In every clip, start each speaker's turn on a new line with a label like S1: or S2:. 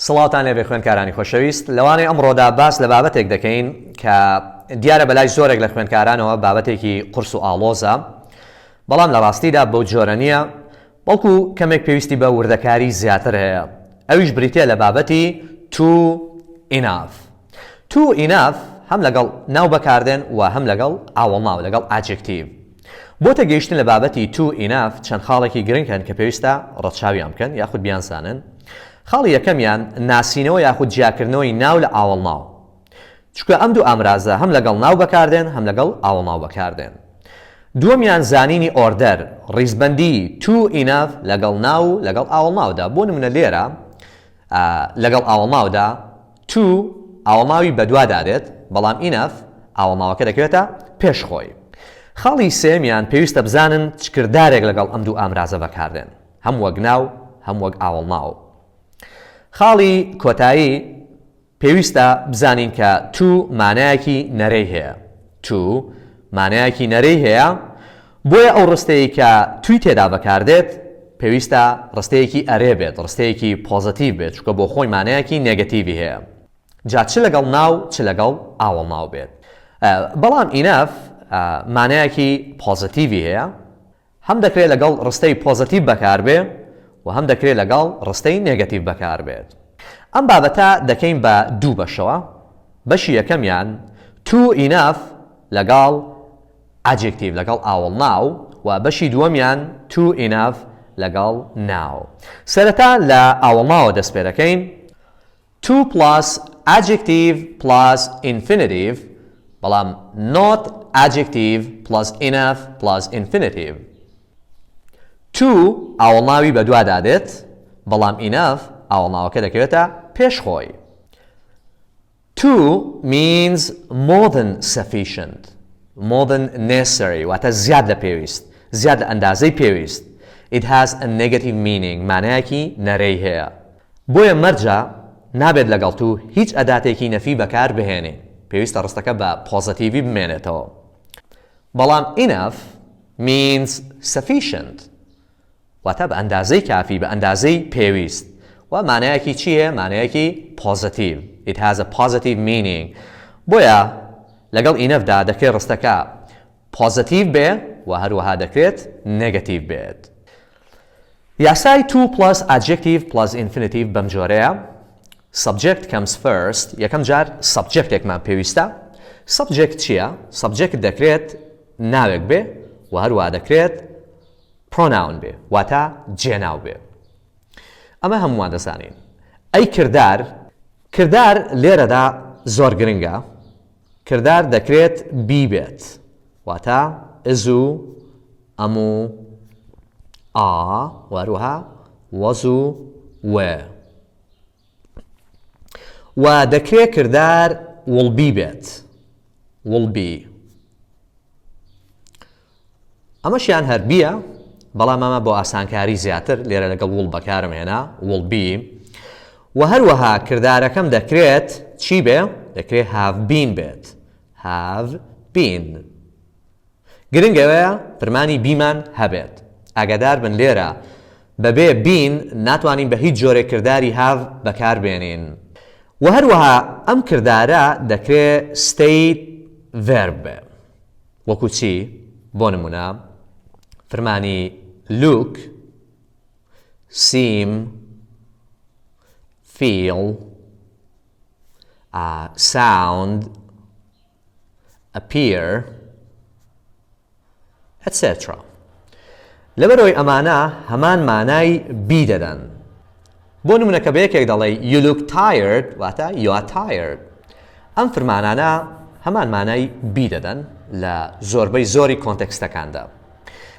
S1: سڵاتان لێبێ خوێندکارانی خۆشەویست لەوانەیە ئەمڕۆدا باس لە بابەتێک دەکەین کە دیارە بەلای زۆرێک لە خوێندکارانەوە بابەتێکی قورس و ئاڵۆزە بەڵام لە ڕاستیدا بەو جۆرە نییە بەڵکو کەمێک پێویستی بە وردەکاری زیاتر هەیە ئەویش بریتە لە بابەتی to enough هەم لەگەڵ ناو بەکاردێن و هەم لەگەڵ ئاوەڵناو لەگەڵ adjective بۆ تەگەیشتن لە بابەتی to enough چەند خاڵێکی گرنگ هەن کە پێویستە ڕەتچاویان بکەن یاخود بیانسانن خاڵی یەکەمیان ناسینەوە یاخود جیاکردنەوەی ناو لە ئاوەڵناو چونکە ئەم دوو ئامرازە هەم لەگەڵ ناو بەکاردێن هەم لەگەڵ ئاوەڵناو بەکاردێن دووەمیان زانینی ئۆردەر ڕیزبەندی to enough لەگەڵ ناو لەگەڵ ئاوەڵناودا بۆ نمونە لێرە لەگەڵ ئاوەڵناودا to ئاوەڵناوی بەدوا دادێت بەڵام enough ئاوەڵناوەکە دەکرێتە پێشخۆی خاڵی سێمیان پێویستە بزانن چ کردارێک لەگەڵ ئەم دوو ئامرازە بەکاردێن هەم وەک ناو هەم وەک ئاوەڵناو خاڵی کۆتایی پێویستە بزانین کە to مانایەکی نەرەی هەیە to مانایەکی نەرەی هەیە بۆیە ئەو ڕستەیە کە توی تێدا بەکاردێت پێویستە ڕستەیەکی ئەرێ بێت ڕستەیەکی پۆزیتیڤ بێت چونکە بۆ خۆی مانایەکی نێگەتیڤی هەیە جا چ لەگەڵ ناو چ لەگەڵ ئاوەڵناو بێت بەڵام enough مانایەکی پۆزیتیڤی هەیە هەم دەکرێت لەگەڵ ڕستەی پۆزیتیڤ بەکاربێ و هەم دەکرێت لەگەڵ ڕستەی نێگەتیڤ بەکار بێت ئەم بابەتە دەکەین بە دوو بەشەوە بەشی یەکەمیان to enough لەگەڵ adjective لەگەڵ ئاوەڵناو و بەشی دووەمیان to enough لەگەڵ ناو سەرەتا لە ئاوەڵناوە دەست پێ دەکەین to plus adjective plus infinitive بەڵام not adjective plus enough plus infinitive to ئاوەڵناوی بەدوا دادێت بەڵام enough ئاوەڵناوەکە دەکەوێتە پێشخۆی to means more than sufficient more than necessary واتە زیاد لە پێویست زیاد لە ئەندازەی پێویست it has a negative meaning مانایەکی نەرەی هەیە بۆیە مەرجە نابێت لەگەڵ تو هیچ ئەداتێکی نەفی بەکار بهێنێ پێویستە ڕستەکە بە پۆزیتیڤی بمێنێتەوە بەڵام enough means sufficient واتە بە ئەندازەی کافی بە ئەندازەی پێویست و مانایەکی چییە؟ مانایەکی پۆزیتیڤ it has a positive meaning بۆیە لەگەڵ enough-دا دەکرێت ڕستەکە پۆزیتیڤ بێ و هەروەها دەکرێت نێگەتیڤ بێت یاسای to plus adjective plus infinitive بەم جۆرەیە subject comes first یەکەم جار subjectێکمان پێویستە subject چییە؟ subject دەکرێت ناوێک بێ و هەروەها دەکرێت pronoun بێ واتە جێناو بێ ئەمە هەمووان دەزانین ئەی کردار لێرەدا زۆر گرنگە کردار دەکرێت بی بێت واتە ئز و ئەم و ئا و هەروەها وەز و وێ و دەکرێت کردار will be بێت will be ئەمەشیان هەر بیە بەڵام ئەمە بۆ ئاسانکاری زیاتر لێرە لەگەڵ will بەکارم هێنا will be و هەروەها کردارەکەم دەکرێت چی بێ؟ دەکرێت have been بێت have been گرنگەوەیە فەرمانی بیمان هەبێت ئاگادار بن لێرە بەبێ been ناتوانین بە هیچ جۆرێک کرداری have بەکار بێنین و هەروەها ئەم کردارە دەکرێت state verb بێ وەکو چی؟ بۆ نمونە فەرمانی look seem feel sound appear etc. لەبەرەوەی ئەمانە هەمان مانای بی دەدەن بۆ نمونە کە بە یەکێک دەڵێ you look tired واتە you are tired ئەم فەرمانانە هەمان مانای بی دەدەن لە زۆربەی زۆری کۆنتێکستەکاندا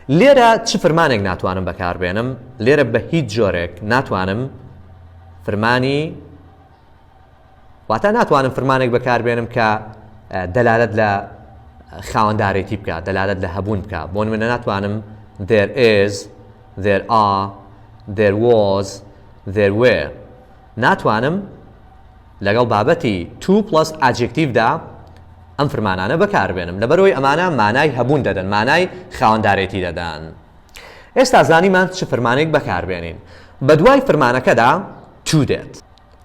S1: لێرە چ فەرمانێک ناتوانم بەکاربێنم لێرە بە هیچ جۆرێک ناتوانم فەرمانی واتە ناتوانم فەرمانێک بەکاربێنم کە دەلالەت لە خاوەندارێتی بکە دەلالەت لە هەبوون بکە بۆ نمونە ناتوانم there is there are there was there were ناتوانم لەگەڵ بابەتی to plus adjective دا ئەم فەرمانانە بەکاربێنم لەبەرەوەی ئەمانە مانای هەبوون دەدەن مانای خاوەندارێتی دەدەن ئێستا زانیمان چ فەرمانێک بەکاربێنین بە دوای فەرمانەکەدا to دێت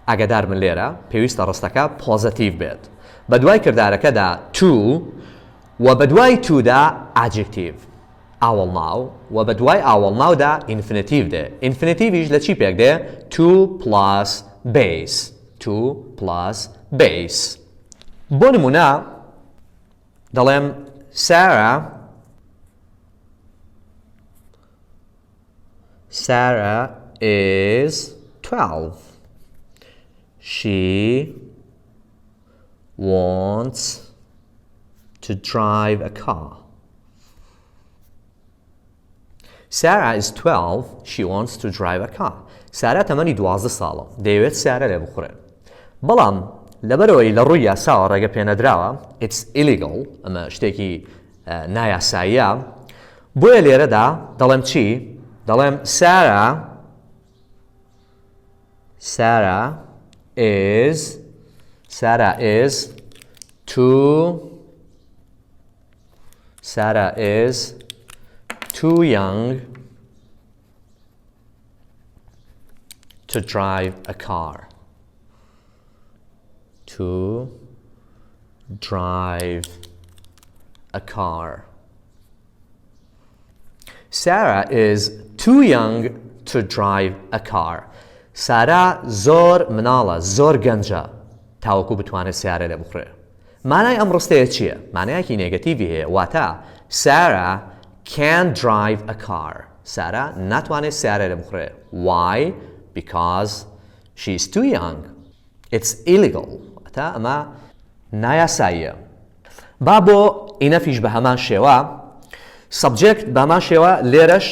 S1: ئاگادار من لێرە پێویستە ڕستەکە پۆزیتیڤ بێت بە دوای کردارەکەدا to و بە دوای تودا adjective ئاوەڵ ناو و بە دوای ئاوەڵ ناودا infinitive دێ infinitive لە چی پێک دێ to plus base بۆ نمونە دەڵێم Sarah is 12. She wants to drive a car. Sarah is 12. She wants to drive a car. Sarah تەمەنی 12 ساڵە. دەیەوێت سارە لێ بخورێت. بەڵام لەبەرەوەی لە ڕووی یاساوە ڕێگە پێنەدراوە it's illegal ئەمە شتێکی نایاساییە بۆیە لێرەدا دەڵێم چی؟ دەڵێم Sarah is too young to drive a car. Sarah is too young to drive a car. سارا زۆر مناڵە زۆر گەنجە تاوەکو بتوانێت سیارە لێ بخورێ. مانای ئەم ڕستەیە چییە؟ مانایەکی نێگەتیڤی هەیە واتە Sarah can't drive a car. سارا ناتوانێت سیارە لێ بخورێ. Why? Because she's too young. It's illegal. واتە ئەمە نایاساییە. با بۆ ئینەفیش بە هەمان شێوە subject بە هەمان شێوە لێرەش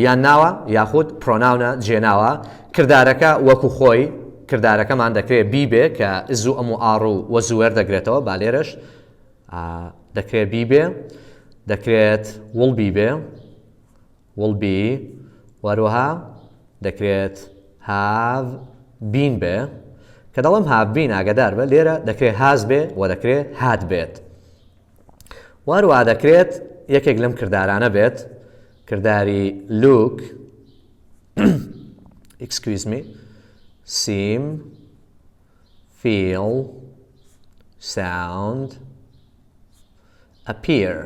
S1: یان ناوە یاخود پرۆناونە جێناوە کردارەکە وەکو خۆی کردارەکەمان دەکرێت بی بێ کە زوو ئەم و ئاڕ و وەزوێر دەگرێتەوە با لێرەش دەکرێت بی بێ دەکرێت will be وەروەها دەکرێت have been بێ کە دەڵم have been ئاگادار بە لێرە دەکرێت has بێ و دەکرێت had بێت وەروەها دەکرێت یەکێک لەم کردارانە بێت کرداری look excuse me seem feel sound appear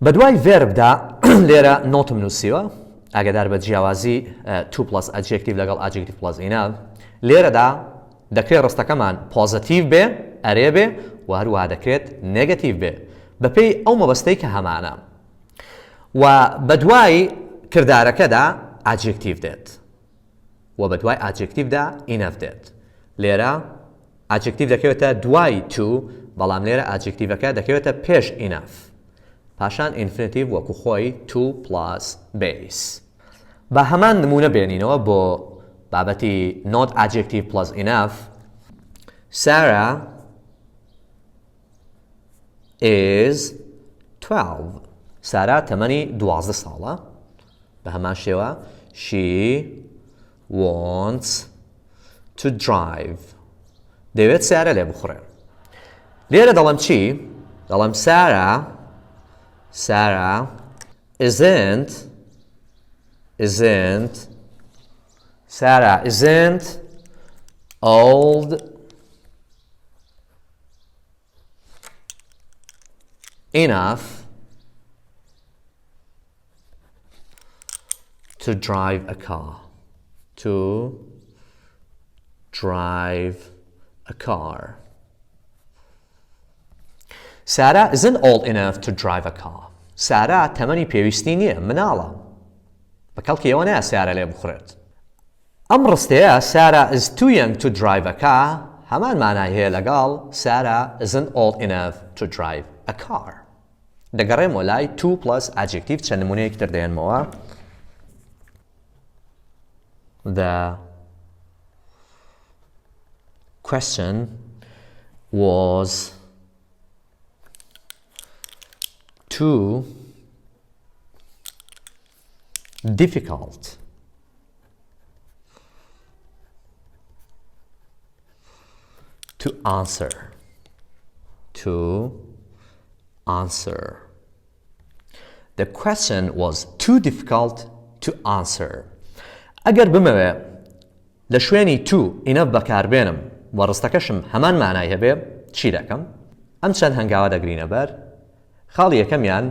S1: بەدوای verbدا لێرە نۆتم نووسیوە ئاگادار بە جیاوازی to plus adjective لەگەڵ adjective plus enough لێرەدا دەکرێت ڕستەکەمان پۆزیتیڤ بێ ئەرێ بێ و هەروەها دەکرێت نێگەتیڤ بێ بەپێی ئەو مەبەستەی کە هەمانە و بەدوای کردارەکەدا adjective دێت و بەدوای adjectiveدا enough دێت لێرە adjective دەکەوێتە دوای to بەڵام لێرە adjectiveەکە دەکەوێتە پێش enough پاشان infinitive وەکو خۆی to plus base بە هەمان نمونە بێنینەوە بۆ بابەتی not adjective plus enough Sarah is 12. سارا تەمەنی 12 ساڵە بە هەمان شێوە she wants to drive دەوێت سیارە لێ بخورێ لێرە دەڵێم چی؟ دەڵێم Sarah isn't old enough to drive a car. Sarah isn't old enough to drive a car. Sarah تەمەنی پێویستی نییە مناڵە بە کەڵکی ئەوە نایە سیارە لێ بخورێت ئەم ڕستەیە Sarah is too young to drive a car هەمان مانای هەیە لەگەڵ Sarah isn't old enough to drive a car دەگەڕێمەوە لای to plus adjective چەند نمونەیەکی تر دێنمەوە The question was too difficult to answer. The question was too difficult to answer. ئەگەر بمەوێ لە شوێنی to enough بەکاربێنم و ڕستەکەشم هەمان مانای هەبێ چی دەکەم؟ ئەم چەند هەنگاوە دەگرینە بەر خاڵی یەکەمیان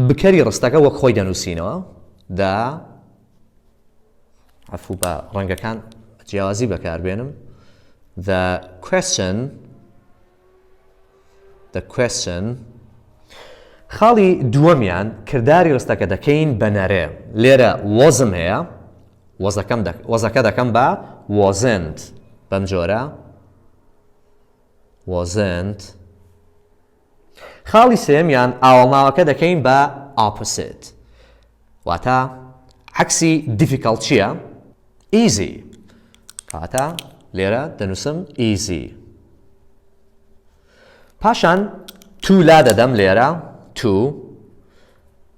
S1: بکەری ڕستەکە وەک خۆی دەنووسینەوە عەفو بە ڕەنگەکان جیاوازی بەکاربێنم the question خاڵی دووەمیان کردداری ڕستەکە دەکەین بە نەرێ لێرە وەزم هەیە وەزەکە دەکەم بە wasn't بەم جۆرە wasn't خاڵی سێمیان ئاوەڵناوەکە دەکەین بە opposite واتە عەکسی difficult چییە؟ easy کاتە لێرە دەنووسم easy پاشان to لا دەدەم لێرە to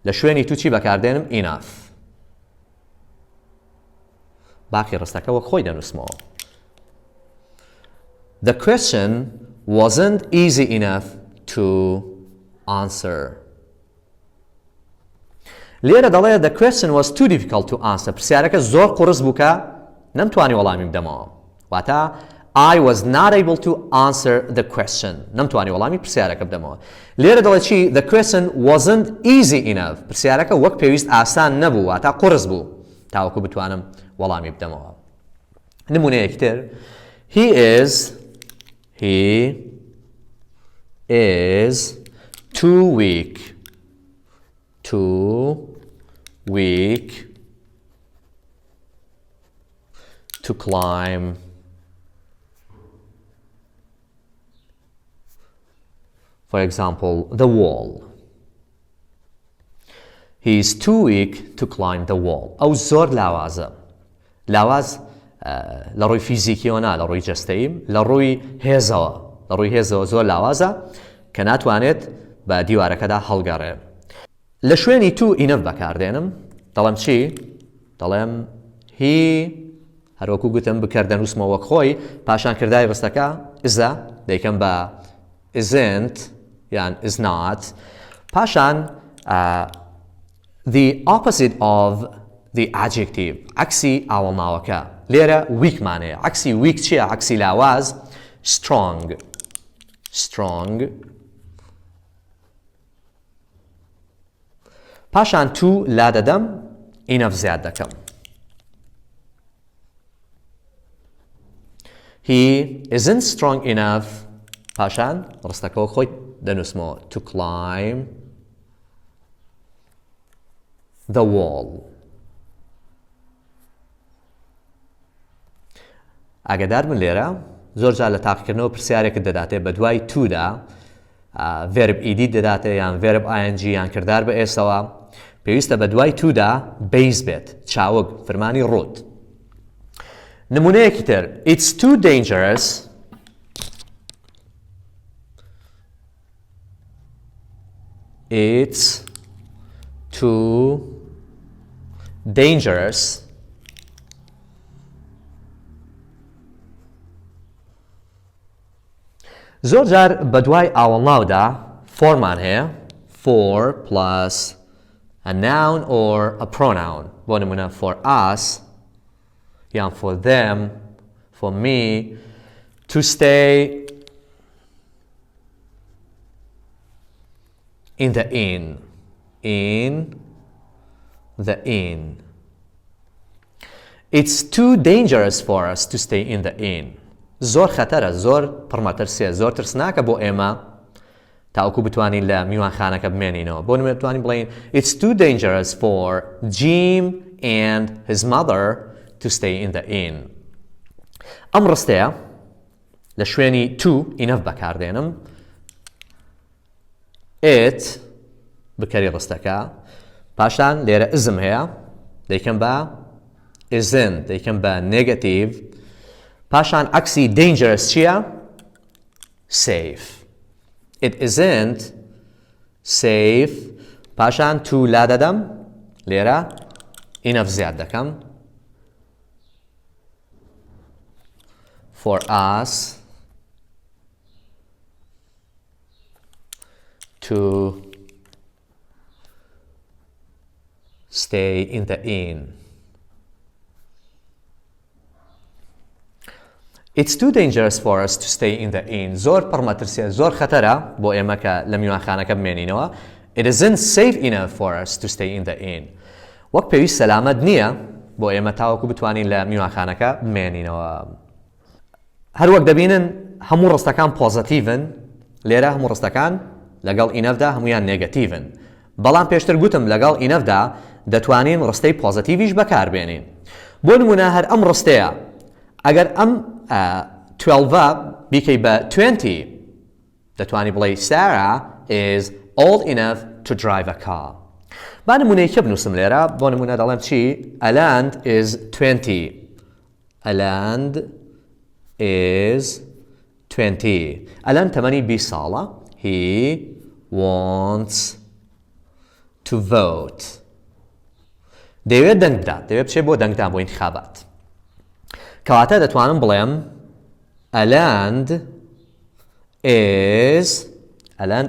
S1: لە شوێنی to چی بەکاردێنم enough باقی ڕستەکە وەک خۆی دەنووسمەوە The question wasn't easy enough to answer. لێرە دەڵێ the question was too difficult to answer. پرسیارەکە زۆر قورس بوو کە نەمتوانی وەڵامی بدەمەوە. واتە I was not able to answer the question. نەمتوانی وەڵامی پرسیارەکە بدەمەوە. لێرە دەڵێ چی the question wasn't easy enough. پرسیارەکە وەک پێویست ئاسان نەبوو واتە قورس بوو تاوەکو بتوانم وەڵامی بدەمەوە. نمونەیەکی تر He is too weak to climb for example the wall. He is too weak to climb the wall. ئەو زۆر لاوازە. لاواز لە ڕووی فیزیکیەوە نا لە ڕووی جەستەیی لە ڕووی هێزەوە زۆر لاوازە کە ناتوانێت بە دیوارەکەدا هەڵگەڕێ. لە شوێنی to enough بەکاردێنم دەڵێم چی؟ دەڵێم he هەروەکو گوتم بکەردەنووسمەوە وەک خۆی پاشان کردای ڕستەکە isە دەیکەم بە isn't یان is not پاشان the opposite of the adjective عەکسی ئاوەڵناوەکە لێرە weak مانەیە عەکسی weak چییە؟ عەکسی لاواز strong پاشان to لا دەدەم enough زیاد دەکەم he isn't strong enough پاشان ڕستەکەەوە خۆی دەنووسمەوە to climb the wall ئاگادار بن لێرە زۆر جار لە تاقیکردنەوە پرسیارێکت دەداتێ بە دوای تودا verb ed دەداتێ یان verb ing یان کردار بە ئێسەوە پێویستە بە دوای تودا base بێت چاوگ فرمانی ڕوت نمونەیەکی تر It's too dangerous زۆر جار بە دوای ئاوەڵناودا فۆرمان هەیە for plus a noun or a pronoun بۆ نمونە for us یان for them for me to stay in the inn It's too dangerous for us to stay in the inn زۆر خەتەرە زۆر پڕمەترسیە زۆر ترسناکە بۆ ئێمە تاوەکو بتوانین لە میوانخانەکە بمێنینەوە بۆ نمونە بتوانین بڵێین It's too dangerous for Jim and his mother to stay in the inn ئەم ڕستەیە لە شوێنی to enough بەکاردێنم it بکەری ڕستەکە پاشان لێرە ism هەیە دەیکەم بە isn't دەیکەم بە negative پاشان عەکسی dangerous چییە؟ safe It isn't safe پاشان to لا دەدەم لێرە enough زیاد دەکەم for us to stay in the inn It's too dangerous for us to stay in the inn. زۆر پڕمەترسیە، زۆر خەتەرە بۆ ئێمە کە لە میوانخانەکە بمێنینەوە. It isn't safe enough for us to stay in the inn. وەک پێویست سەلامەت نییە بۆ ئێمە تاوەکو بتوانین لە میوانخانەکە بمێنینەوە. هەروەک دەبینن هەموو ڕستەکان پۆزیتیڤن، لێرە هەموو ڕستەکان لەگەڵ ئینەفدا هەمویان نێگەتیڤن. بەڵام پێشتر گوتم لەگەڵ ئینەفدا دەتوانین ڕستەی پۆزیتیڤیش بەکاربێنین. بۆ نمونە هەر ئەم ڕستەیە ئەگەر ئەم 12 بیکەی بە 20 دەتوانی بڵێ Sarah is old enough to drive a car. با نمونەیەکە بنووسم لێرە بۆ نمونە دەڵێم چی؟ Aland is 20. Aland is 20. Aland تەمەنی 20 ساڵە. He wants to vote. دەیەوێت دەنگ بدات، دەیەوێت بچێت بۆ دەنگدان بۆ انتخابات. کەواتە دەتوانم بڵێم Aland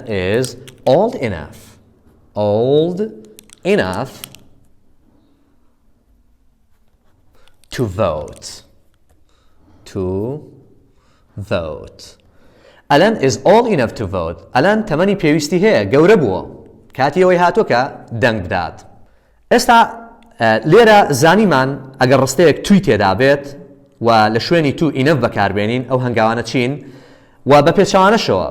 S1: is old enough to vote. Alan is old enough to vote. Alan تەمەنی پێویستی هەیە، گەورە بووە. کاتی ئەوەی هاتووە کە دەنگ بدات. ئێستا لێرە زانیمان ئەگەر ڕستەیەک توی تێدا بێت و لە شوێنی تو ئینەف بەکاربێنین ئەو هەنگاوانە چین و بە پێچەوانەشەوە.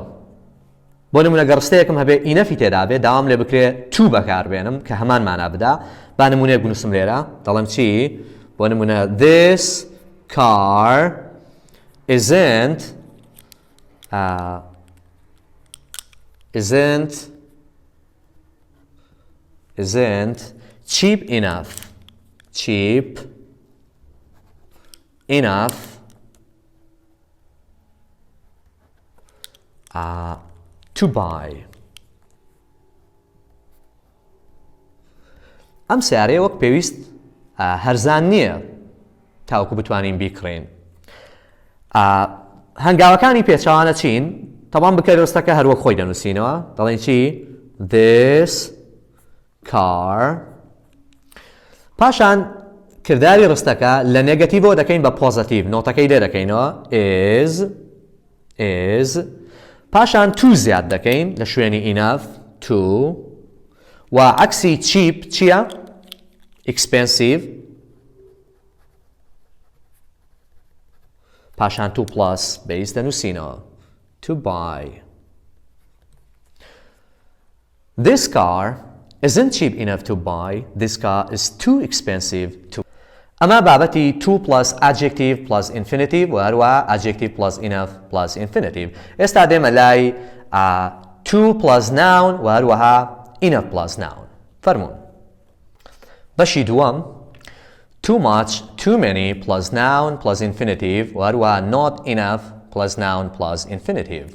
S1: بۆ نمونە گەر ڕستەیەکم هەبێ ئینەفی تێدا بێت داوام لێ بکرێ تو بەکاربێنم کە هەمان مانا بدا. با نمونەیەک بنووسم لێرە دەڵێم چی؟ بۆ نمونە This car isn't cheap enough to buy. ئەم سیارەیە وەک پێویست هەرزان نییە تاوەکو بتوانین بیکڕین. هەنگاوەکانی پێچەوانە چین؟ تەمام بکەی ڕستەکە هەروەک خۆی دەنووسینەوە. دەڵێن چی؟ This car. پاشان کردداری ڕستەکە لە نێگەتیڤەوە دەکەین بە پۆزیتیڤ، نۆتەکەی لێ دەکەینەوە is. پاشان تو زیاد دەکەین لە شوێنی enough to و عەکسی cheap چییە؟ expensive. پاشان to plus base دەنووسینەوە to buy. This car isn't cheap enough to buy. This car is too expensive to. ئەمە بابەتی to plus adjective plus infinitive و هەروە adjective plus enough plus infinitive. ئێستا دێمە لای to plus noun و هەروەها enough plus noun. فەرموون. بەشی دووەم too much, too many plus noun plus infinitive و هەروە not enough plus noun plus infinitive.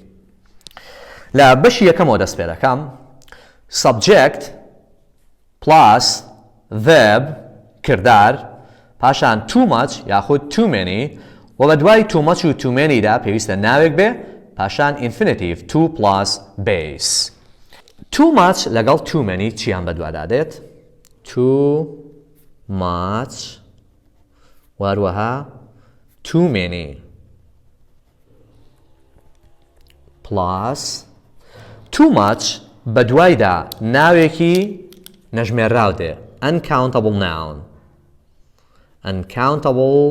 S1: لە بەشی یەکەمەوە دەست پێ دەکەم subject plus verb کردار پاشان too much یاخود too many و بە دوای too much و too many دا پێویستە ناوێک بێ پاشان infinitive to plus base. too much لەگەڵ too many چیان بەدوادادێت؟ too much و هەروەها too many plus too much بە دوایدا ناوێکی نەژمێرراو دێ uncountable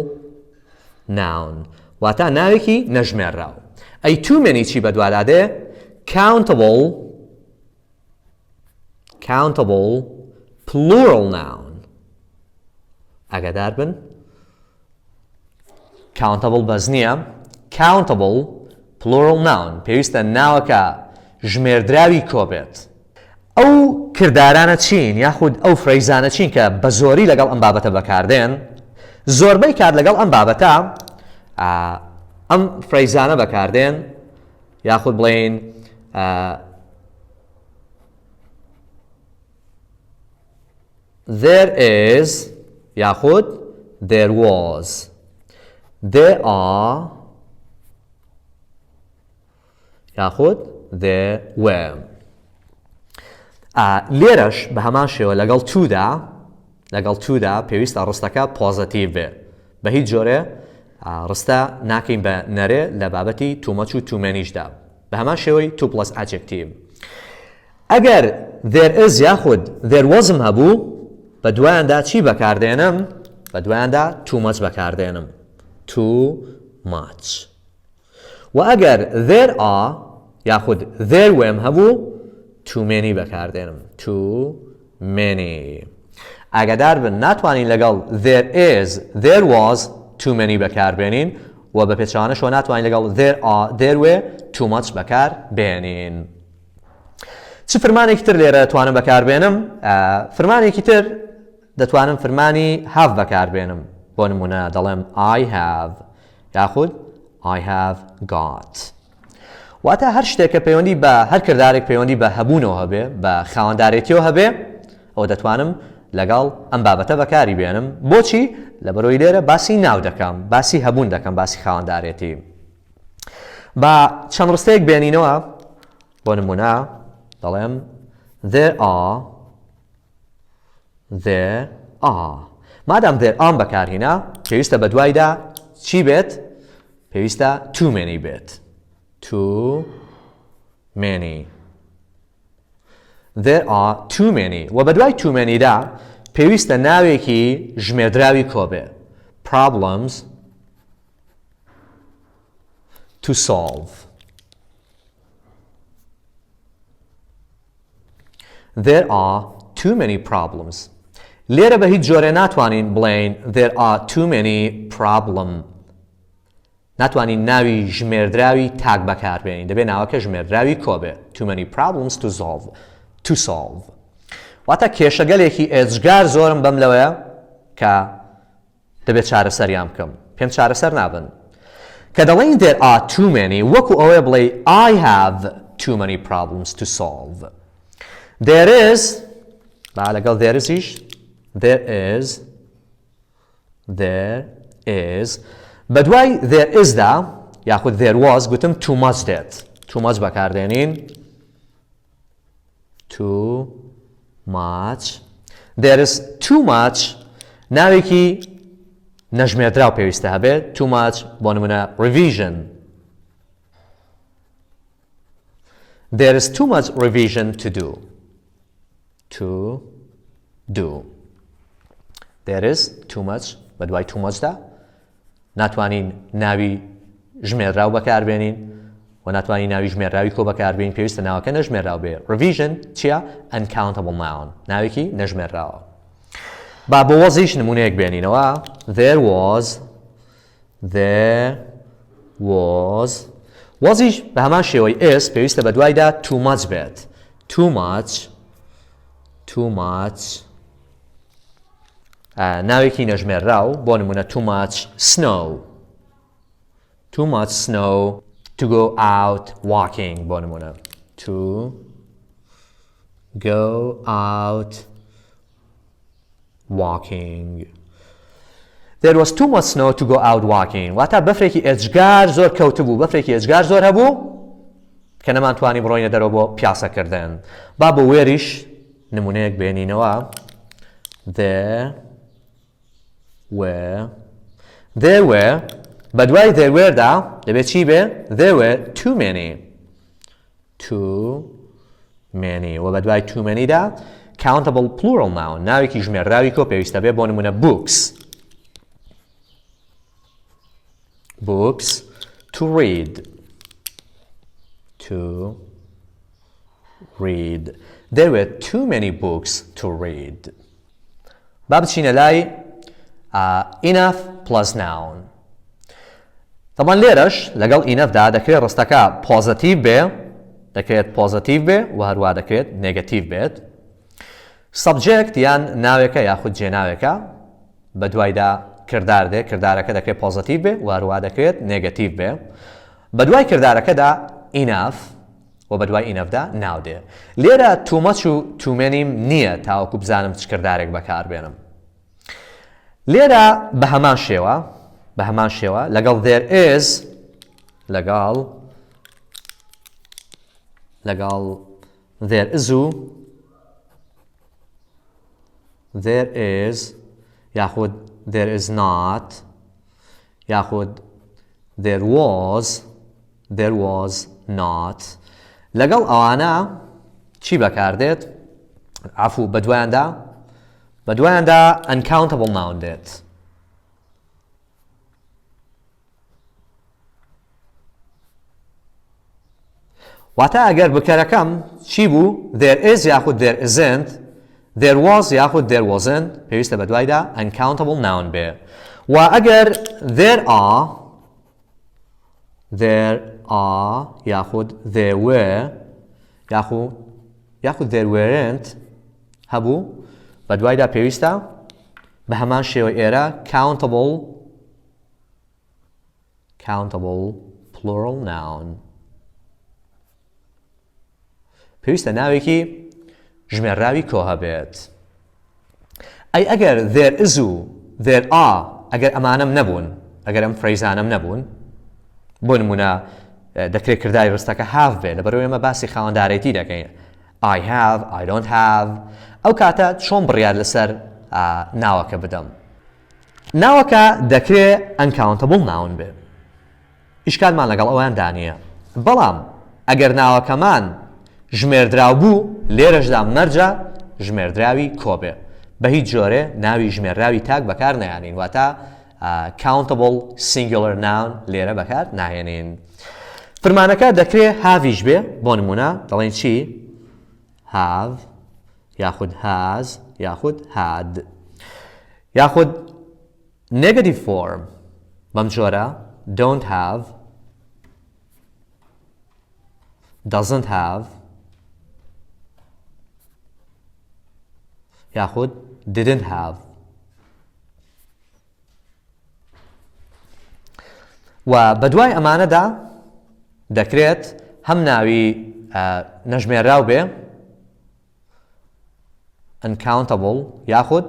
S1: noun واتە ناوێکی نەژمێرراو. ئەی too many چی بە دوادادێ؟ countable plural noun. ئاگادار بن countable بەز نییە countable plural noun پێویستە ناوەکە ژمێردراوی کۆبێت. ئەو کردارانە چین یاخود ئەو فرەیزانە چین کە بە زۆری لەگەڵ ئەم بابەتە بەکاردێن زۆربەی کات لەگەڵ ئەم بابەتە ئەم فرەیزانە بەکاردێن یاخود بڵێن there is یاخود there was there are یاخود there were. لێرەش بە هەمان شێوە لەگەڵ تودا پێویستە ڕستەکە پۆزیتیڤ بێ بە هیچ جۆرێ ڕستە ناکەین بە نەرێ لە بابەتی too much و too manyشدا بە هەمان شێوەی to plus adjective ئەگەر there is یاخود there wasم هەبوو بە دوایاندا چی بەکاردێنم بە دوایاندا too much بەکاردێنم too much و ئەگەر there are یاخود there وێم هەبوو too many بەکاردێنم too many ئاگادار بن ناتوانین لەگەڵ there is there was too many بەکاربێنین و بە پێچوانەشەوە ناتوانین لەگەڵ there are there were too much بەکاربێنین چ فرمانێکی تر لێرە دەتوانم بەکاربێنم فرمانێکی تر دەتوانم فرمانی have بەکاربێنم بۆ نمونە دەڵێم I have یاخود I have got واتە هەر شتێکە پەیوەندی بە هەر کردارێک پەیوەندی بە هەبوونەوە هەبێ بە خاوەندارێتیەوە هەبێ ئەو دەتوانم لەگەڵ ئەم بابەتە بەکاری بێنم بۆچی لەبەرەوەی لێرە باسی ناو دەکەم باسی هەبوون دەکەم باسی خاوەندارێتی بە چەند ڕستەیەک بێنینەوە بۆ نمونە دەڵێم there are مادام there are بەکارهێنا پێویستە بە دوایدا چی بێت پێویستە too many بێت too many there are too many و بە دوای too many دا پێویستە ناوێکی ژمێردراوی کۆبێ problems to solve there are too many problems لێرە بە هیچ جۆرە ناتوانین بڵێین there are too many problem ناتوانین ناوی ژمێردراوی تاک بەکاربێنین دەبێت ناوەکە ژمێردراوی کۆبێ too many problems to solve واتە کێشەگەلێکی ئێجگار زۆرم بەم لەوەیە کە دەبێت چارەسەریان بکەم پێم چارەسەر نابن کە دەڵێن there are too many وەکو ئەوەیە بڵێ I have too many problems to solve there is با لەگەڵ there is بە دوای there is دا یاخود there was گوتم too much دێت too much بەکاردێنین too much there is too much ناوێکی نەژمێردراو پێویستە هەبێت too much بۆ نمونە revision there is too much revision to do there is too much بە دوای too much دا ناتوانین ناوی ژمێردراو بەکاربێنین و ناتوانین ناوی ژمێردراوی کۆ بەکاربێنین پێویستە ناوەکە نەژمێردراو بێ revision چییە uncountable noun ناوێکی نەژمێردراوە با بۆ وەزیش نمونەیەک بێنینەوە there was وەزیش بە هەمان شێوەی is پێویستە بە دوایدا too much بێت too much ناوێکی نەژمێردراو بۆ نمونە too much snow to go out walking بۆ نمونە to go out walking there was too much snow to go out walking واتە بەفرێکی ئێجگار زۆر کەوتبوو بەفرێکی ئێجگار زۆر هەبوو کە نەمانتوانی بڕۆینە دەرەوە بۆ پیاسەکردن با بۆ وێریش نمونەیەک بێنینەوە there were بە دوای there were دا دەبێت چی بێ there were too many و بە دوای too many دا countable plural noun ناوێکی ژمێردراوی کۆ پێویستە بێ بۆ نمونە books to read there were too many books to read با بچینە لای enough plus noun طبعا لێرەش لەگەڵ enough دا دەکرێت ڕستەکە positive بێ و هەروە دەکرێت negative بێت subject یان ناوێکە یاخود جێناوێکە بە دوایدا کردار دێ کردارەکە دەکرێت positive بێ و هەروە دەکرێت negative بێ بە دوای کردارەکەدا enough و بە دوای enough دا ناو دێ لێرە too much و too many نییە تاوەکو بزانم چ کردارێک بەکاربێنم لێرە بە هەمان شێوە لەگەڵ there is لەگەڵ there is و there is یاخود there is not یاخود there was not لەگەڵ ئەوانە چی بەکاردێت عفو بەدوایاندا uncountable noun دێت واتە ئەگەر بکەرەکەم چی بوو there is یاخود there isn't there was یاخود there wasn't پێویستە بەدوایدا uncountable noun بێ و ئەگەر there are یاخود there were یاخود there weren't هەبوو بەدوایدا پێویستە بە هەمان شێوە ئێرە countable plural noun پێویستە ناوێکی ژمێرراوی کۆها بێت ئەی ئەگەر there is و there are ئەگەر ئەمانەم نەبوون ئەگەر ئەم فڕەیزانەم نەبوون بۆ نمونە دەکرێت کرداری ڕستەکە have بێت لەبەرەوەی ئێمە باسی خاوەندارێتی دەکەین I have, I don't have ئەو کاتە چۆن بڕیار لەسەر ناوەکە بدەم ناوەکە دەکرێت uncountable noun بێ ئیشکالمان لەگەڵ ئەویان دانیە بەڵام ئەگەر ناوەکەمان ژمێردراو بوو لێرەشدا مەرجە ژمێردراوی کۆبێ بە هیچ جۆرێ ناوی ژمێرراوی تاک بەکار نایانین واتە countable singular noun لێرە بەکار نایێنین فرمانەکە دەکرێت هاویش بێ بۆ نمونە دەڵێن چی have یاخود has یاخود had یاخود negative form بەم جۆرە don't have doesn't have یاخود didn't have و بەدوای ئەمانەدا دەکرێت هەم ناوی نەژمێرراو بێ uncountable یاخود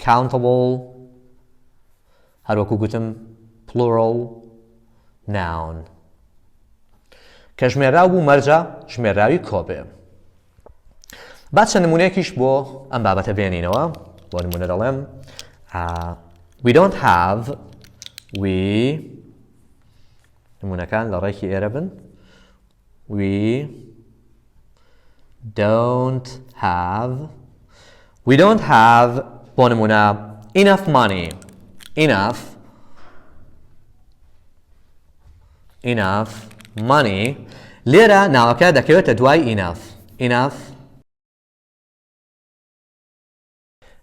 S1: countable هەروەکو گوتم plural noun کە ژمێرراو بوو مەرجە ژمێرراوی کۆبێ با چەند نمونەیەکیش بۆ ئەم بابەتە بێنینەوە بۆ نمونە دەڵێم we don't have نمونەکان لە ڕێکی ئێرە بن we don't have بۆ نمونە enough money enough money لێرە ناوەکە دەکەوێتە دوای enough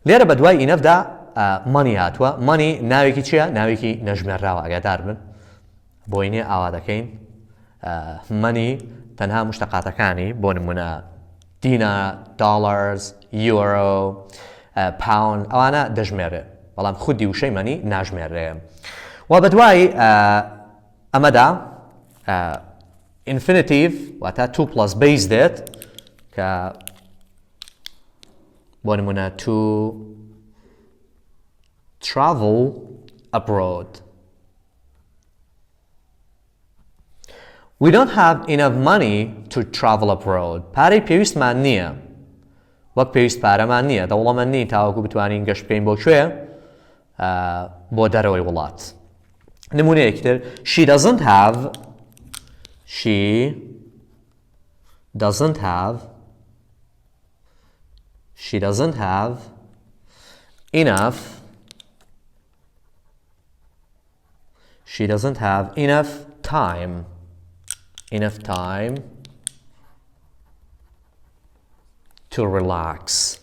S1: لێرە بە دوای ئینەفدا money هاتووە money ناوێکی چییە؟ ناوێکی نەژمێرراوە ئاگادار بن بۆینێ ئاوا دەکەین money تەنها مشتەقاتەکانی بۆ نمونە dinar, dollars, euro, pound ئەوانە دەژمێرێ بەڵام خودی وشەی money ناژمێرێ و بە دوای ئەمەدا infinitive واتە 2 plus base دێت کە بۆ نمونە to travel abroad. We don't have enough money to travel abroad. پارەی پێویستمان نییە. وەک پێویست پارەمان نییە. دەوڵەمەند نین تاوەکو بتوانین گەشت بکەین بۆ کوێ؟ بۆ دەرەوەی وڵات. نمونەیەکی تر she doesn't have enough time to relax.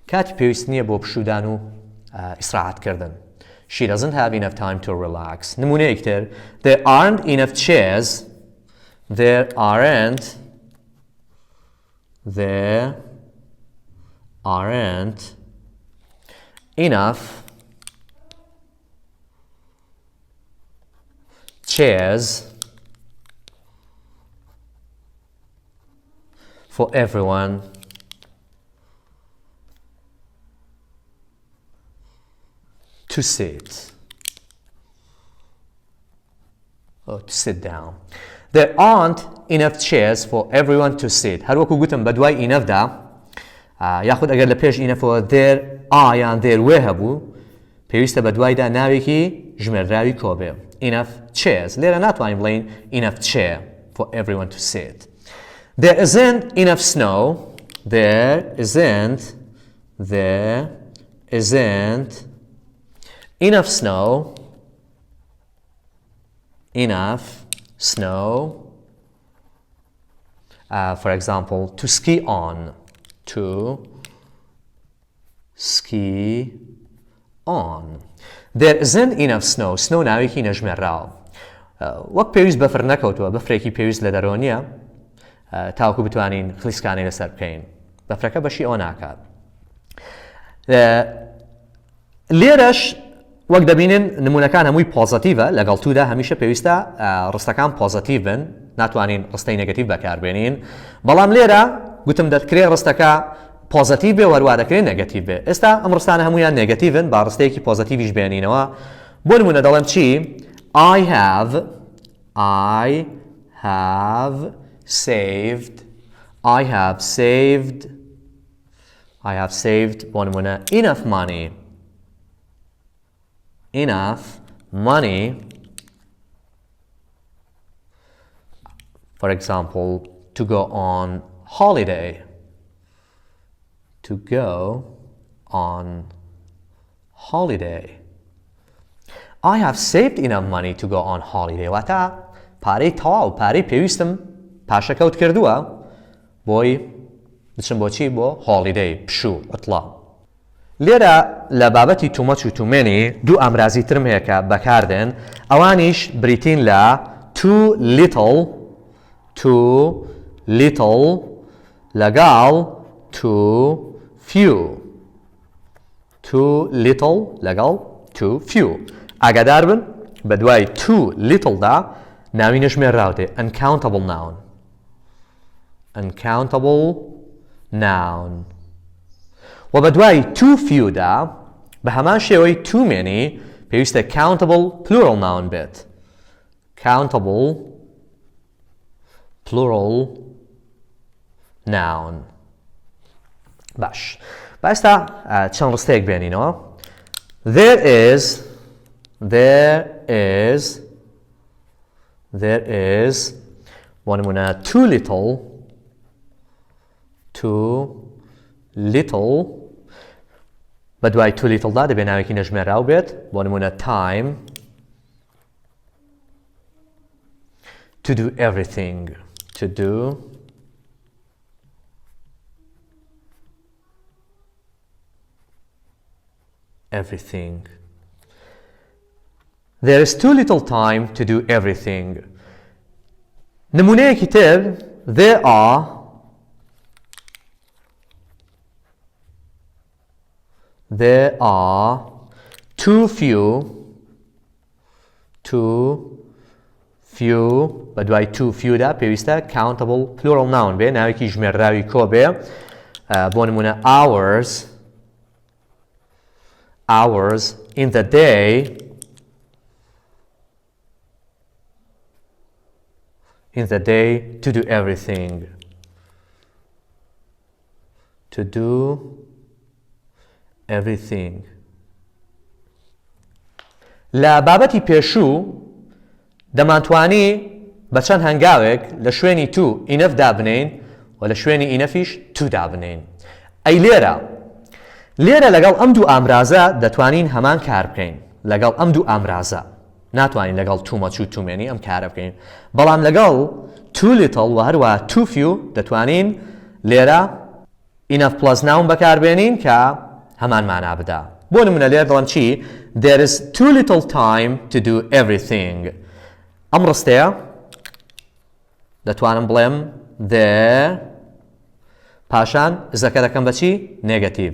S1: کاتی پێویست نییە بۆ پشودان و ئیسراحەتکردن. She doesn't have enough time to relax. نمونەیەکی تر there aren't enough chairs enough chairs for everyone to sit down. There aren't enough chairs for everyone to sit. هەروەکو گوتم بە دوای enough دا یاخود ئەگەر لە پێش ئینەفەوە there are یان there were هەبوو پێویستە بە دوایدا ناوێکی ژمێرراوی کۆ بێ enough chairs لێرە ناتوانین بڵین enough chair for everyone to sit. There isn't enough snow. There isn't enough snow. Enough snow. For example, to ski on. To ski on. There isn't enough snow. Snow ناوێکی نەژمێرراوە. وەک پێویست بەفر نەکەوتووە بەفرێکی پێویست لە دەرەوە نییە تاوەکو بتوانین خلیسکانەی لەسەر بکەین. بەفرەکە بەشی ئەوە ناکات. لێرەش وەک دەبینن نمونونەکان هەمووی پۆزیتیڤە لەگەڵ تودا هەمیشە پێویستە ڕستەکان پۆزیتیڤ بن ناتوانین ڕستەی نێگەتیڤ بەکاربێنین بەڵام لێرە گوتم دەتکرێت ڕستەکە پۆزیتیڤ بێ وەروە دەکرێت نێگەتیڤ بێ ئێستا ئەم ڕستانە هەمویان نێگەتیڤن با ڕستەیەکی پۆزیتیڤیش بێنینەوە بۆ نمونە دەڵێم چی I have saved بۆ نمونە enough money for example to go on holiday I have saved enough money to go on holiday واتە پارەی تەواو پارەی پێویستم پاشەکەوت کردووە بۆی بچم بۆچی بۆ holiday پشوو عوتڵە لێرە لە بابەتی too much و too many دوو ئامرازی ترم هەیە کە بەکاردێن ئەوانیش بریتین لە too little لەگەڵ too few too few ئاگادار بن بە دوای too little دا ناوی نەژمێرراوتێ uncountable noun و بە دوای too few دا بە هەمان شێوەی too many پێویستە countable plural noun بێت countable plural noun باش باشتا چەند ڕستەیەک بێنینەوە there is بۆ نمونە too little بە دوای too little دا دەبێت ناوێکی نەژمێراو بێت بۆ نمونە time to do everything There is too little time to do everything. نمونەیەکی تر there are too few بە دوای too few دا پێویستە countable plural noun بێ ناوێکی ژمێرراوی کۆ بێ بۆ نمونە hours in the day to do everything لە بابەتی پێشوو دەمانتوانی بە چەند هەنگاوێک لە شوێنی to enough دابنین و لە شوێنی enoughish to دابنین ئەی لێرە لەگەڵ ئەم دوو ئامرازە دەتوانین هەمان کار بکەین لەگەڵ ئەم دوو ئامرازە ناتوانین لەگەڵ too much و too many ئەم کارە بکەین بەڵام لەگەڵ too little و هەروە too few دەتوانین لێرە enough plus noun بەکاربێنین کە هەمان مانا بدا بۆ نمونە لێرە دەڵێم چی there is too little time to do everything ئەم ڕستەیە دەتوانم بڵێم there پاشان زەکە دەکەم بەچی negative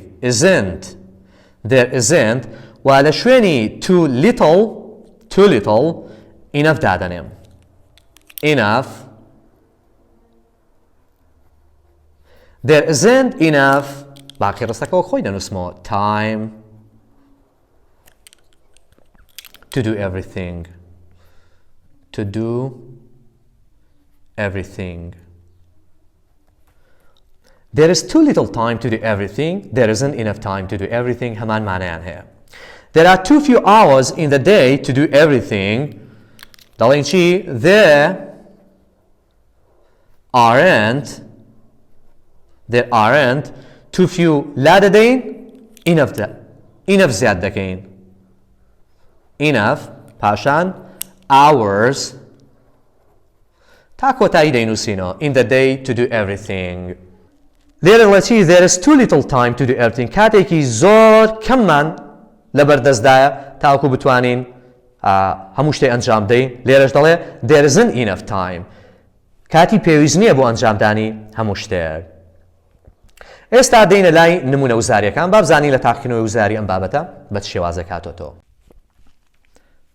S1: there isn't و لە شوێنی too little enough دادەنێم enough there isn't enough باقی ڕستەکەەوە خۆی دەنووسمەوە time to do everything There is too little time to do everything. There isn't enough time to do everything. همان معنیان هەیە. There are too few hours in the day to do everything. دەڵێن چی؟ There aren't too few لا دەدەین enough زیاد دەکەین. Enough پاشان hours تا کۆتایی دەینووسینەوە in the day to do everything. لێرە وەچی there is too little time to do everything کاتێکی زۆر کەممان لەبەردەستدایە تاوەکو بتوانین هەموو شتێ ئەنجام بدەین. لێرەش دەڵێ there isn't enough time کاتی پێویست نییە بۆ ئەنجامدانی هەموو شتێک. ئێستا دێینە لای نمونە وزاریەکان با بزانین لە تاقیکردنەوەی وزاری ئەم بابەتە بە چ شێوازە کاتۆتەوە.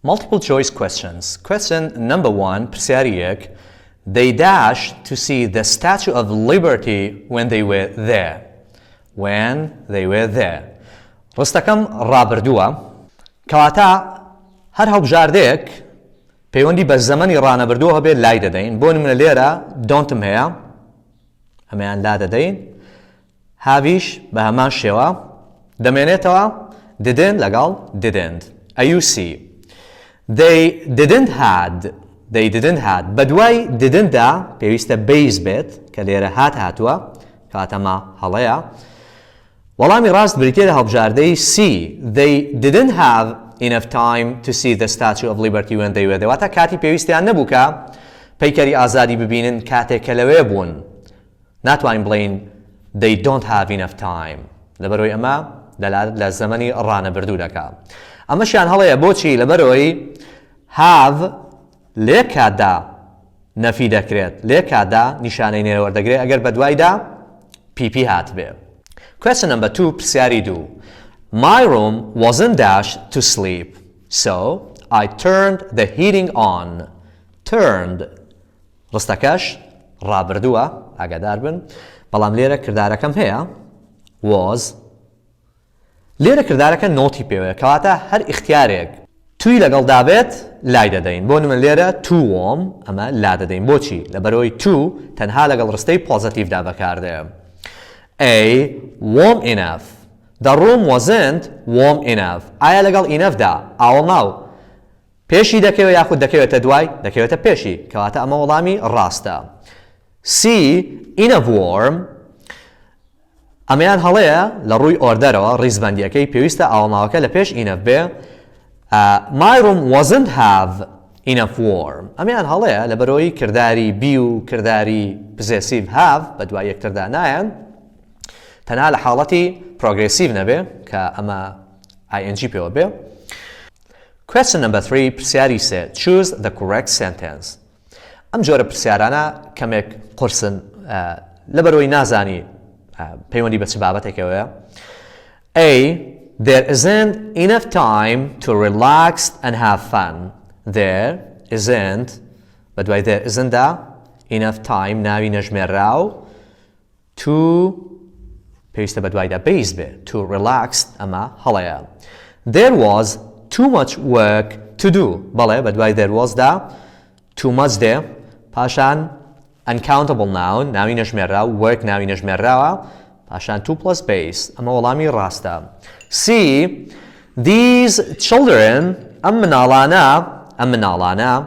S1: Multiple choice questions. Question number 1 پرسیاری یەک. They dashed to see the Statue of Liberty when they were there. When they were there. ڕستەکەم ڕابردووە کەواتە هەر هەڵبژاردەیەک پەیوەندی بە زەمەنی ڕانەبردووە هەبێت لای دەدەین. بۆ نمونە لێرە don'tم هەیە ئەمەیان لا دەدەین. هاویش بە هەمان شێوە دەمێنێتەوە didn't لەگەڵ didn't. AUC. They didn't had بە دوای didn't دا پێویستە base بێت کە لێرە هاتووە کاتەمە هەڵەیە. وەڵامی ڕاست بریتێ لە هەڵبژاردەی C. They didn't have enough time to see the Statue of Liberty when they were there. واتە کاتی پێویستیان نەبوو کە پەیکەری ئازادی ببینن کاتێک کە لەوێ بوون. ناتوانین بڵین they don't have enough time. لەبەرەوەی ئەمە دەلالەت لە زەمەنی ڕانەبردوو دەکات. ئەمەشیان هەڵەیە بۆچی لەبەرەوەی have لێ کاتدا نەفی دەکرێت. لێ کاتدا نیشانەی نێرەوەردەگرێت ئەگەر بە دوایدا PP هات بێ. Question number 2 پرسیاری 2. My room wasn't dashed to sleep, so I turned the heating on. Turned. ڕستەکەش ڕابردووە ئاگادار بن. بەڵام لێرە کردارەکەم هەیە was. لێرە کردارەکە نۆتی پێوەیە کەواتە هەر ئیختیارێک توی لەگەڵ دابێت لای دەدەین. بۆ نمونە لێرە too warm ئەمە لا دەدەین. بۆچی؟ لەبەرەوەی too تەنها لەگەڵ ڕستەی پۆزیتیڤدا بەکاردێت. A. Warm enough. The room wasn't warm enough. ئایا لەگەڵ enough دا ئاوە ماو پێشی دەکەوێت یاخود دەکەوێتە دوای دەکەوێتە پێشی کەواتە ئەمە وەڵامی ڕاستە. C. Enough warm. ئەمەیان هەڵەیە لە ڕووی ئۆردەرەوە ڕیزبەندیەکەی پێویستە ئاوەماوەکە لە پێش enough بێ. My room wasn't have enough warm. ئەمەیان هەڵەیە لەبەرەوەی کردداری B و کردداری possessive have بە دوای یەکتردا نایەن تەنها لە حاڵەتی progressive نەبێ کە ئەمە ing پێوە بێ. Question number 3 پرسیاری 3. Choose the correct sentence. ئەم جۆرە پرسیارانە کەمێک قورسن لەبەرەوەی نازانی پەیوەندی بە چ بابەتێکەوەیە. A. There isn't enough time to relax and have fun. There isn't بە دوای there isn't دا enough time ناوی نەژمێرراو to پێویستە بە دوایدا base بێ to relax ئەمە هەڵەیە. There was too much work to do. بەڵێ بە دوای there was دا too much دێ پاشان uncountable noun ناوی نەژمێرراو work ناوی نەژمێرراوە پاشان 2 plus base ئەمە وەڵامی ڕاستە. C. These children ئەم مناڵانە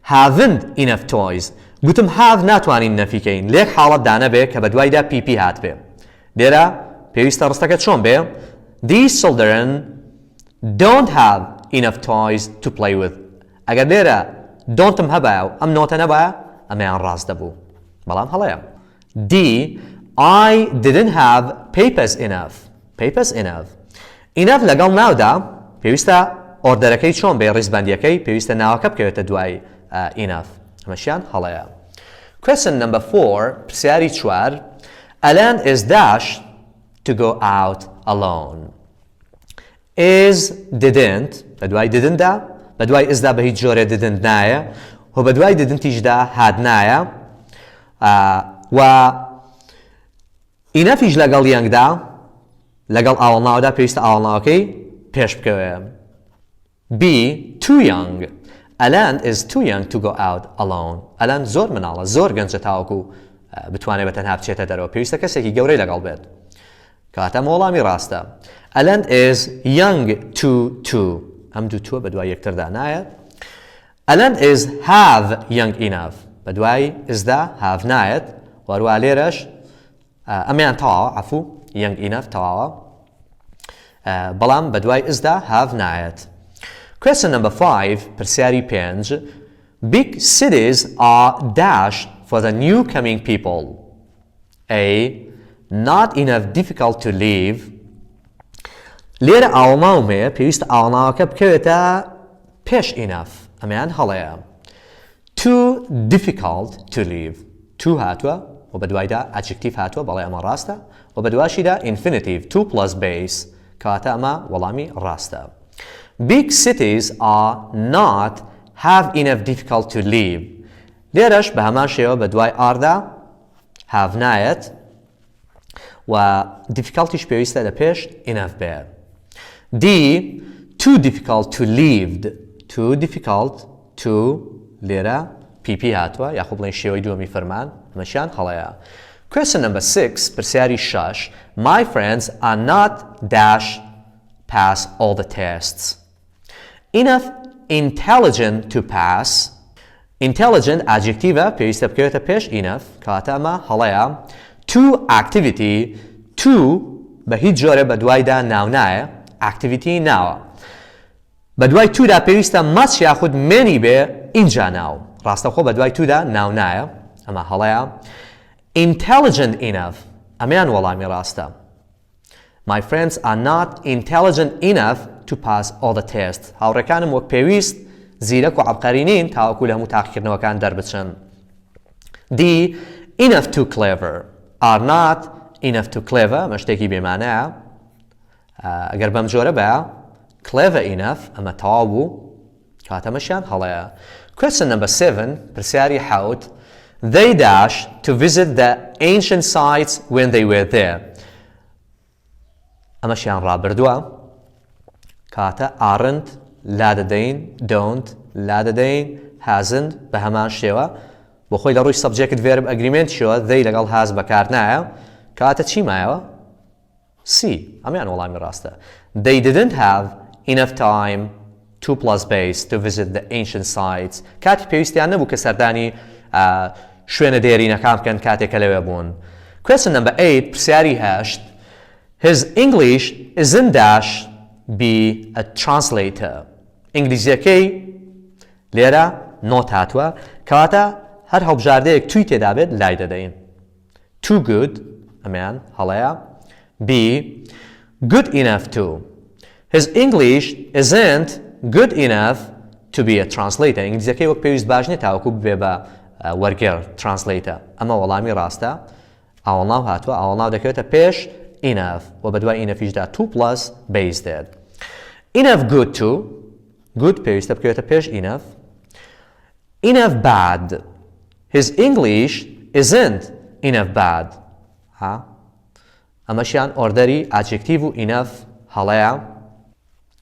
S1: haven't enough toys. گوتم have ناتوانین نەفیکەین لێک حاڵەت دانەبێ کە بە دوایدا PP هات بێ. لێرە پێویستە ڕستەکە چۆن بێ؟ These children don't have enough toys to play with. ئەگەر لێرە don'tم هەبایە و ئەم نۆتە نەبایە ئەمەیان ڕاست دەبوو. بەڵام هەڵەیە. D. I didn't have papers enough. Papers enough. Enough لەگەڵ ناودا پێویستە ئۆردەرەکەی چۆن بێ ڕیزبەندیەکەی پێویستە ناوەکە بکەوێتە دوای enough. ئەمەشیان هەڵەیە. Question number 4 پرسیاری 4. Alan is dashed to go out alone. Is didn't بە دوای didn't دا بە دوای is دا بە هیچ جۆرێ didn't نایە و بە دوای didn'تیشدا had نایە و enoughiش لەگەڵ یەنگدا لەگەڵ ئاوەڵناوەدا پێویستە ئاوەڵناوەکەی پێش بکەوێ. B. Too young. Alan is too young to go out alone. Alan زۆر مناڵە زۆر گەنجە تاوەکو بتوانێت بە تەنها بچێتە دەرەوە پێویستە کەسێکی گەورەی لەگەڵ بێت کاتە وەڵامی ڕاستە Alan is young to ئەم دوو تووە بە دوای یەکتردا نایەت Alan is have young enough بە دوای ئزدا have نایەت وەروە لێرەش ئەمیان تەواوە عەفوو young enough تەواوە بەڵام بە دوای ئزدا have نایەت Question number 5 پرسیاری 5 Big cities are dash for the new coming people A not enough difficult to live لێرە ئاڵناومەیە پێویستە ئاڵناوەکە بکەوێتە پێش enough ئەمەیان هەڵەیە too difficult to live too هاتووە و بە دوایدا adjective هاتووە بەڵێ ئەمە ڕاستە و بە دواشیدا infinitive to plus base کەواتە ئەمە وەڵامی ڕاستە Big cities are not have enough difficult to live لێرەش بە هەمان شێوە بە دوای ئاردا have نایەت و difficultyش پێویستە لە پێش enough بێت D too difficult to lived too difficult to لێرە PP هاتووە یاخۆ بڵێن شێوەی دووەمی فەرمان ئەمەشیان هەڵەیە Question number 6 پرسیاری 6 My friends are not dash pass all the tests Enough intelligent to pass Intelligent adjective پێویستە بکەوێتە پێش enough کەواتە ئەمە هەڵەیە To activity to بە هیچ جۆرە بە دوایدا ناو نایە activity ناوە بە دوای تودا پێویستە much یاخود many بێ اینجا ناو ڕاستەخۆ بە دوای تودا ناو نایە ئەمە هەڵەیە Intelligent enough ئەمەیان وەڵامی ڕاستە My friends are not intelligent enough to pass all the tests هاوڕێکانم وەک پێویست زیرەک و عەبقەری نین تاوەکو لە هەموو تاقیکردنەوەکان دەربچن D enough to clever are not enough to clever ئەمە شتێکی بێمانەیە ئەگەر بەم جۆرە بە clever enough ئەمە تەواو بوو کاتەمەشیان هەڵەیە Question number 7 پرسیاری 7 They dash to visit the ancient sites when they were there ئەمەشیان ڕابردووە کاتە aren't لا دەدەین don't لا دەدەین hasn't بە هەمان شێوە بۆ خۆی لە ڕووی subject verb agreement شوە they لەگەڵ has بەکار نایە کاتە چی مایەوە C ئەمەیان وەڵامی ڕاستە They didn't have enough time to plus base to visit the ancient sites کاتی پێویستیان نەبوو کە سەردانی شوێنە دێرینەکان بکەن کاتێکە لەوێ بوون Question number 8 پرسیاری 8 His English isn't dash be a translator ئینگلیزیەکەی لێرە نۆت هاتووە کەواتە هەر هەڵبژاردەیەک توی تێدا بێت لای دەدەین Too good ئەمەیان هەڵەیە B good enough to His English isn't good enough to be a translator ئینگلیزیەکەی وەک پێویست باش نیە تاوەکو ببێ بە وەرگێڕ translator ئەمە وەڵامی ڕاستە ئاوەڵناو هاتووە ئاوەڵناو دەکەوێتە پێش enough و بە دوای enougھیشدا to plus base دێت enough good to good پێویستە بکەوێتە پێش enough enough bad His English isn't enough bad ئەمەشیان ئۆردەری adjective و enough هەڵەیە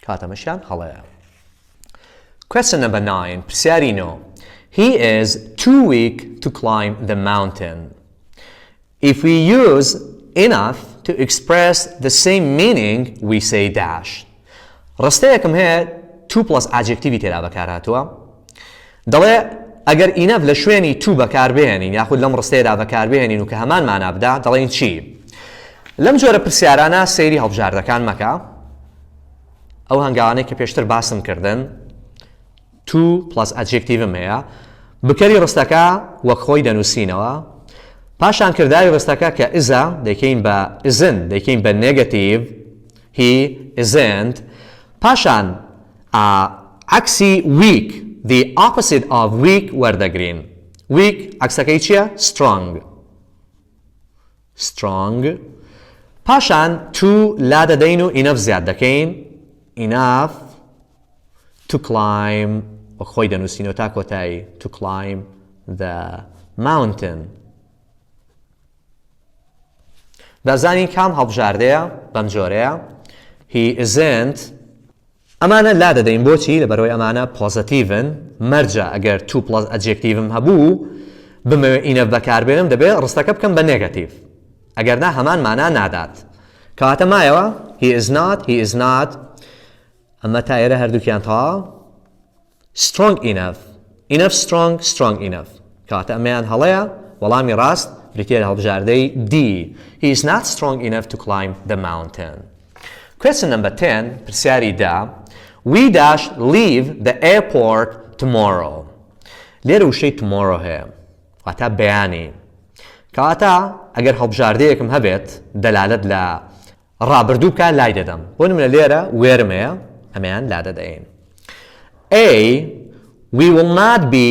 S1: کاتەمەشیان هەڵەیە Question number 9 پرسیاری 9 He is too weak to climb the mountain If we use enough to express the same meaning we say dash ڕستەیەکم هەیە to plus adjective تێدا بەکار هاتووە دەڵێ ئەگەر enough لە شوێنی to بەکاربهێنین یاخود لەم ڕستەیەدا بەکاربهێنین و کە هەمان مانا بدا دەڵێن چی لەم جۆرە پرسیارانە سەیری هەڵبژاردەکان مەکە ئەو هەنگاوانەی کە پێشتر باسم کردن to plus adjective هەیە بکەری ڕستەکە وەک خۆی دەنووسینەوە پاشان کرداری ڕستەکە کە ئزە دەیکەین بە isn't دەیکەین بە negative he isn't پاشان عکسی weak the opposite of weak وەردەگرین weak عکسەکەی چییە strong پاشان to لا دەدەین و enough زیاد دەکەین enough to climb وەک خۆی دەنووسینەوە تا کۆتایی to climb the mountain دەزانین کام هەڵبژاردەیە بەم جۆرەیە he isn't ئەمانە لا دەدەین بۆچی لەبەرەوەی ئەمانە پۆزیتیڤن مەرجە ئەگەر to plus adjectivem هەبوو بمەوێ enough بەکاربێنم دەبێت ڕستەکە بکەم بە negative ئەگەرنا هەمان مانا نادات کەواتە مایەوە he is not ئەمە تا ئێرە هەردووکیان تەواو strong enough strong enough کەواتە ئەمەیان هەڵەیە وەڵامی ڕاست بریتێ هەڵبژاردەی D he is not strong enough to climb the mountain. Question number 10 پرسیاری دا we dash leave the airport tomorrow لێرە وشەی tomorrow هەیە واتە بەیانی کەواتە ئەگەر هەڵبژاردەیەکم هەبێت دەلالەت لە ڕابردوو بکە لای دەدەم بۆ نمونە لێرە وێرم هەیە ئەمەیان لا دەدەین A we will not be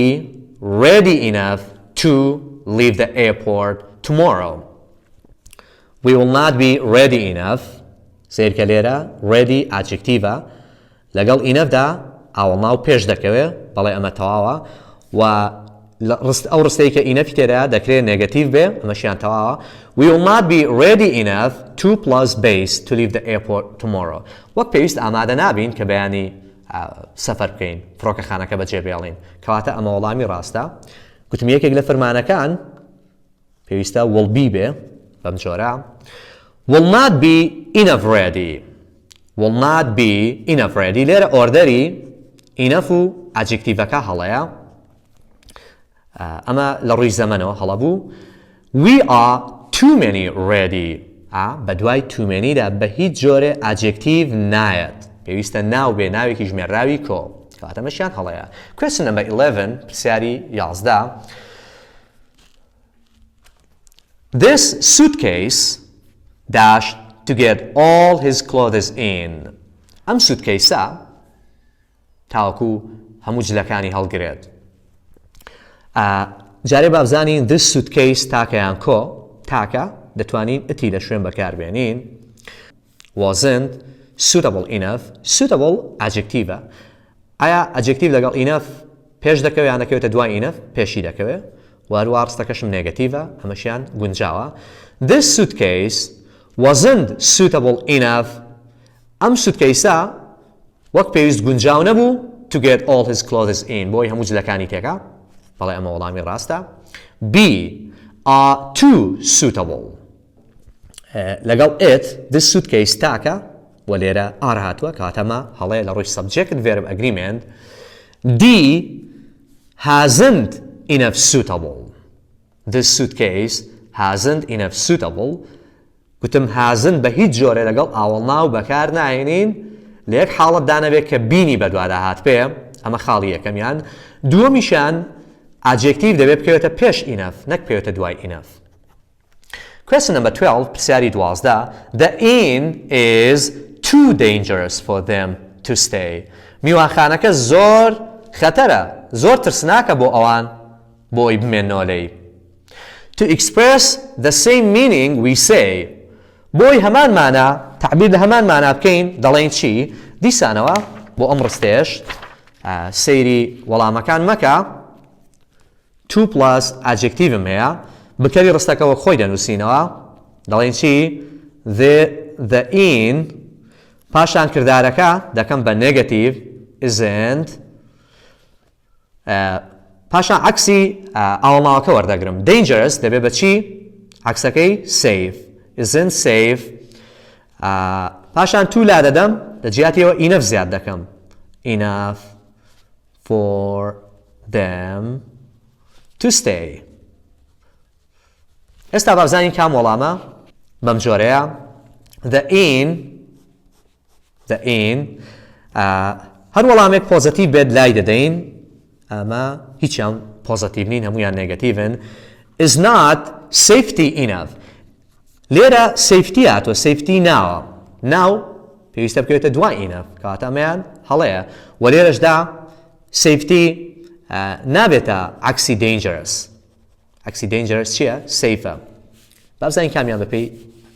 S1: ready enough to leave the airport tomorrow we will not be ready enough سیرکە لێرە ready adjective لەگەڵ enough دا ئاوەڵناو پێش دەکەوێت بەڵێ ئەمە تەواوە و ئەو ڕستەی کە enough تێدا دەکرێت negative بێ ئەمەشیان تەواوە we will not be ready enough to plus base to leave the airport tomorrow وەک پێویست ئامادە نابین کە بەیانی سەفەر بکەین فڕۆکەخانەکە بەجێبێڵین کەواتە ئەمە وەڵامی ڕاستە گوتم یەکێک لە فەرمانەکان پێویستە will be بێ بەم جۆرە will not be enough ready لێرە ئۆردەری enough و adjectivەکە هەڵەیە ئەمە لە ڕووی زەمەنەوە هەڵە بوو we are too many ready بە دوای too manyدا بە هیچ جۆرێ adjective نایەت پێویستە ناو بێ ناوێکی ژمێراوی کۆ کەواتە مەشیان هەڵەیە question number 11 پرسیاری 11 this suitcase dash to get all his clothes in ئەم سوتکەیسە تاوەکو هەموو جلەکانی هەڵگرێت جارێ بابزانین this suitcase تاکەیان کۆ تاکە دەتوانین ئەتی لە شوێن بەکاربێنین wasn't suitable enough suitable adjective ئایا adjective لەگەڵ enough پێش دەکەوێت یان دەکەوێتە دوای enough پێشی دەکەوێت وارووا ڕستەکەشم نێگەتیڤە ئەمەشیان گونجاوە this suitcase wasn't suitable enough ئەم سوتکەیسە وەک پێویست گونجاو نەبوو to get all his clothes in بۆی هەموو جلەکانی تێکا بەڵێ ئەمە وەڵامی ڕاستە B are too suitable لەگەڵ it this suitcase تاکە و لێرە R هاتووە کاتەمە هەڵەیە لە ڕووی subject verb agreement D hasn't enough suitable this suitcase hasn't enough suitable گوتم hasn't بە هیچ جۆرێ لەگەڵ ئاوەڵناو بەکار ناهێنین لە یەک حاڵەتدا نەبێت کە بینی بەدوادا هات پێ ئەمە خاڵی یەکەمیان دووەمیشان adjective دەبێت بکەوێتە پێش enough نەک پێوێتە دوای enough question number 12 پرسیاری 12 the inn is too dangerous for them to stay میوانخانەکە زۆر خەتەرە زۆر ترسناکە بۆ ئەوان بۆی بمێننەوە لێی to express the same meaning we say بۆی هەمان مانە تعبیر لە هەمان مانە بکەین دەڵێن چی دیسانەوە بۆ ئەم ڕستێش سەیری وەڵامەکان مەکە to plus adjective هەیە بکەری ڕستەکەەوە خۆی دەنووسینەوە دەڵێن چی the in پاشان کردارەکە دەکەم بە negative isn't پاشان عکسی ئاوەڵناوەکە وەردەگرم dangerous دەبێت بە چی عکسەکەی safe isn't safe پاشان تو لا دەدەم لە جیاتیەوە enough زیاد دەکەم enough for them to stay ئێستا بابزانین کام وەڵامە بەم جۆرەیە the in هەر وەڵامێک پۆزیتیڤ بێت لای دەدەین ئەمە هیچیان پۆزیتیڤ نین هەمویان نێگەتیڤن is not safety enough لێرە safety هاتووە safety ناوە ناو پێویستە بکەوێتە دوای enough کەواتە ئەمەیان هەڵەیە و لێرەشدا safety نابێتە عکسی dangerous عکسی dangerous چییە؟ سەیفە بابزانین کامیان بەپێی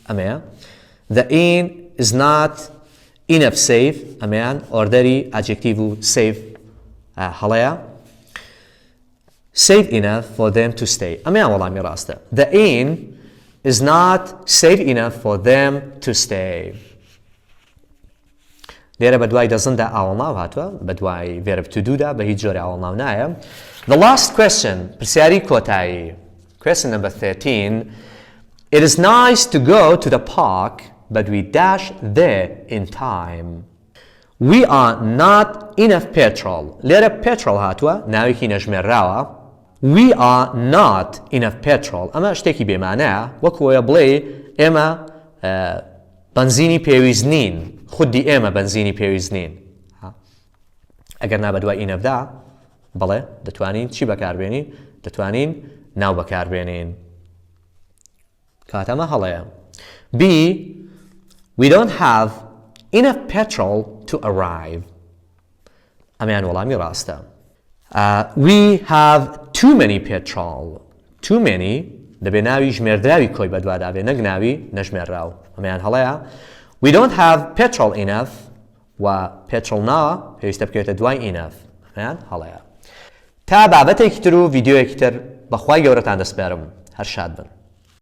S1: ئەمەیە the in is not enough safe ئەمەیان ئۆردەری adjective و safe هەڵەیە safe enough for them to stay ئەمەیان وەڵامی ڕاستە the in is not safe enough for them to stay لێرە بە دوای دەزندا ئاوەڵناو هاتووە بە دوای verb to do دا بە هیچ جۆرە ئاوەڵناو نایە The last question, پرسیاری کۆتایی. Question number 13. It is nice to go to the park, but we dash there in time. We are not enough petrol. لێرە petrol هاتووە ناوێکی نەژمێرراوە. We are not enough petrol. ئەمە شتێکی بێمانەیە وەکوەیە بڵێ ئێمە بنزینی پێویست نین. خودی ئێمە بنزینی پێویست نین. ئەگەر نا بەدوای ئینەفدا بەڵێ دەتوانین چی بەکاربێنین؟ دەتوانین ناو بەکاربێنین. کاتەمە هەڵەیە. B. We don't have enough petrol to arrive. ئەمەیان وەڵامی ڕاستە. We have too many petrol. Too many دەبێ ناوی ژمێردراوی کۆی بەدوادابێ نەک ناوی نەژمێرراو. ئەمەیان هەڵەیە. We don't have petrol enough و petrol ناوە پێویستە بکەوێتە دوای enough. ئەمەیان هەڵەیە. تا بابەتێکی تر و ڤیدیۆیەکی تر بەخوای گەورەتان دەسپێرم. هەر شاد بن.